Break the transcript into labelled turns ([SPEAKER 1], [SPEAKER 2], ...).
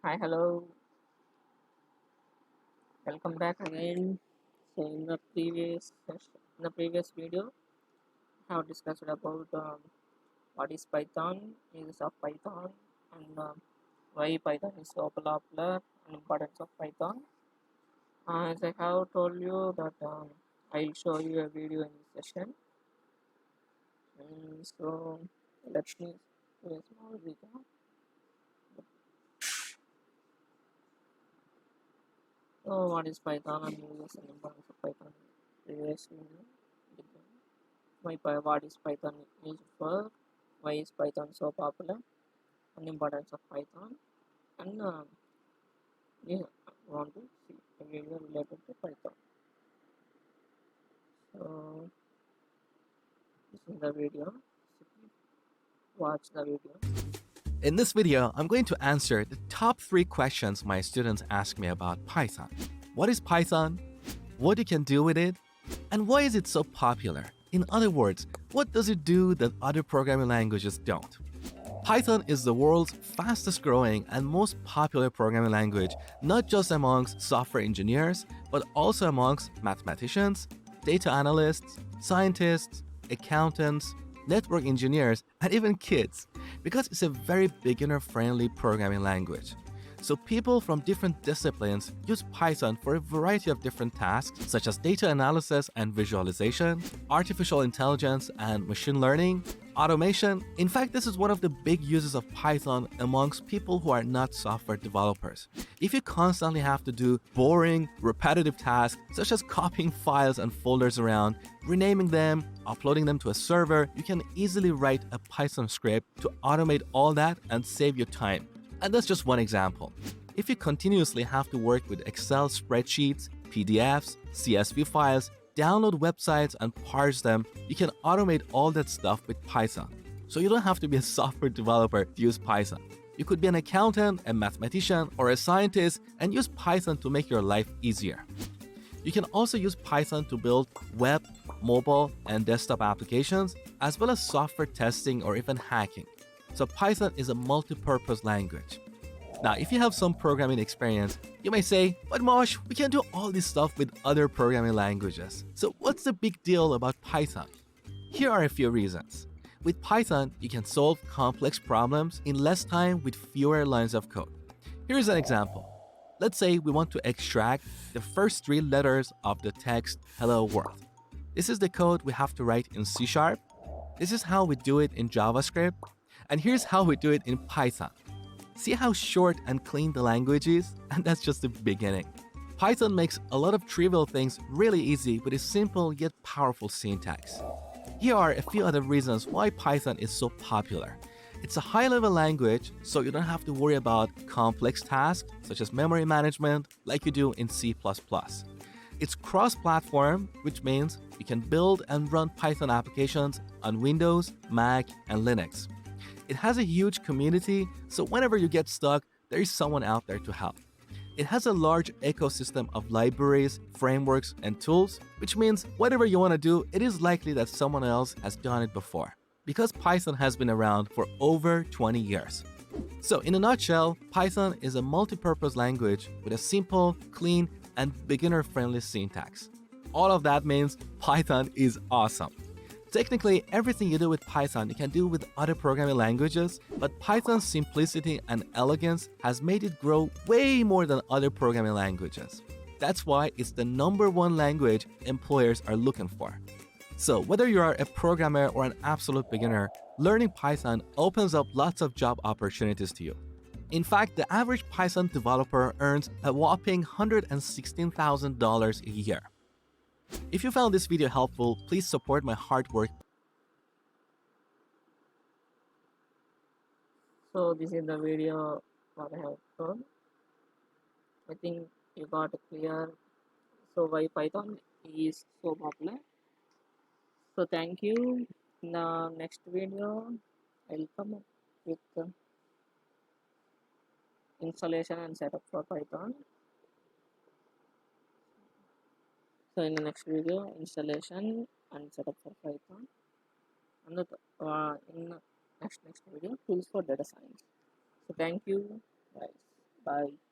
[SPEAKER 1] Hi, hello, welcome back again. So in the previous video, I have discussed about what is Python, uses of Python, and why Python is so popular, and importance of Python. As I have told you that I'll show you a video in this session. So let me do a small recap. So what is Python and uses and importance of Python? Previous video. What is Python used for? Why is Python so popular? And importance of Python. And we want to see a video related to Python. So this is the video. So watch the video.
[SPEAKER 2] In this video, I'm going to answer the top 3 questions my students ask me about Python. What is Python? What you can do with it? And why is it so popular? In other words, what does it do that other programming languages don't? Python is the world's fastest growing and most popular programming language, not just amongst software engineers, but also amongst mathematicians, data analysts, scientists, accountants, network engineers, and even kids, because it's a very beginner-friendly programming language. So people from different disciplines use Python for a variety of different tasks such as data analysis and visualization, artificial intelligence and machine learning, automation. In fact, this is one of the big uses of Python amongst people who are not software developers. If you constantly have to do boring, repetitive tasks such as copying files and folders around, renaming them, uploading them to a server, you can easily write a Python script to automate all that and save you time. And that's just one example. If you continuously have to work with Excel spreadsheets, PDFs, CSV files, download websites and parse them, you can automate all that stuff with Python. So you don't have to be a software developer to use Python. You could be an accountant, a mathematician, or a scientist and use Python to make your life easier. You can also use Python to build web, mobile, and desktop applications, as well as software testing or even hacking. So Python is a multi-purpose language. Now, if you have some programming experience, you may say, but Mosh, we can do all this stuff with other programming languages. So what's the big deal about Python? Here are a few reasons. With Python, you can solve complex problems in less time with fewer lines of code. Here's an example. Let's say we want to extract the first 3 letters of the text "Hello World." This is the code we have to write in C#. This is how we do it in JavaScript. And here's how we do it in Python. See how short and clean the language is? And that's just the beginning. Python makes a lot of trivial things really easy with a simple yet powerful syntax. Here are a few other reasons why Python is so popular. It's a high-level language, so you don't have to worry about complex tasks such as memory management like you do in C++. It's cross-platform, which means you can build and run Python applications on Windows, Mac, and Linux. It has a huge community, so whenever you get stuck, there is someone out there to help. It has a large ecosystem of libraries, frameworks, and tools, which means whatever you want to do, it is likely that someone else has done it before, because Python has been around for over 20 years. So in a nutshell, Python is a multi-purpose language with a simple, clean, and beginner-friendly syntax. All of that means Python is awesome. Technically, everything you do with Python you can do with other programming languages, but Python's simplicity and elegance has made it grow way more than other programming languages. That's why it's the #1 language employers are looking for. So whether you are a programmer or an absolute beginner, learning Python opens up lots of job opportunities to you. In fact, the average Python developer earns a whopping $116,000 a year. If you found this video helpful, please support my hard work.
[SPEAKER 1] So this is the video what I have told. I think you got clear. So why Python is so popular. So thank you. In the next video, I'll come up with the installation and setup for Python. So in the next video, installation and setup for Python. And in the next video, tools for data science. So thank you, guys. Bye.